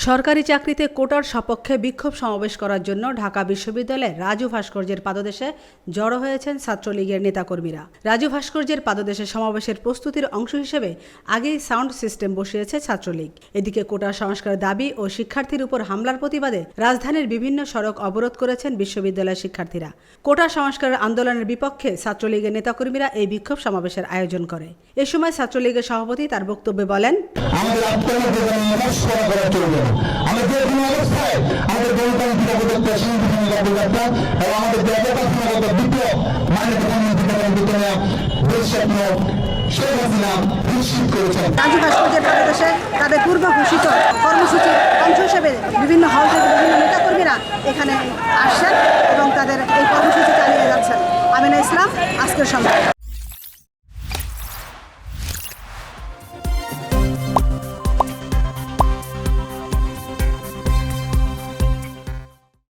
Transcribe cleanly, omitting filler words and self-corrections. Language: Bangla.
সরকারি চাকরিতে কোটার সপক্ষে বিক্ষোভ সমাবেশ করার জন্য ঢাকা বিশ্ববিদ্যালয়ের রাজু ভাস্কর্যের পাদদেশে জড়ো হয়েছেন ছাত্রলীগের নেতাকর্মীরা। রাজু ভাস্কর্যের পাদদেশে সমাবেশের প্রস্তুতির অংশ হিসেবে আগেই সাউন্ড সিস্টেম বসিয়েছে ছাত্রলীগ। এদিকে কোটা সংস্কারের দাবি ও শিক্ষার্থীর উপর হামলার প্রতিবাদে রাজধানীর বিভিন্ন সড়ক অবরোধ করেছেন বিশ্ববিদ্যালয়ের শিক্ষার্থীরা। কোটা সংস্কারের আন্দোলনের বিপক্ষে ছাত্রলীগের নেতাকর্মীরা এই বিক্ষোভ সমাবেশের আয়োজন করে। এ সময় ছাত্রলীগের সভাপতি তার বক্তব্যে বলেন, আমাদের কোনো অবস্থায় আমাদের গণতান্ত্রিক অবদানটা সাংবিধানিক অবদানটা এবং আমাদের ব্যবস্থাপনাগত বিপ্লব মাননীয় প্রধানমন্ত্রী দেশরত্ন শেখ হাসিনা নিশ্চিত করেছেন। রাজু ভাস্কর্যের পাদদেশে তাদের পূর্ব ঘোষিত কর্মসূচির অংশ হিসেবে বিভিন্ন হল থেকে বিভিন্ন নেতাকর্মীরা এখানে আসছেন এবং তাদের এই কর্মসূচি চালিয়ে যাচ্ছেন। আমিনা ইসলাম, আজকের সংবাদ।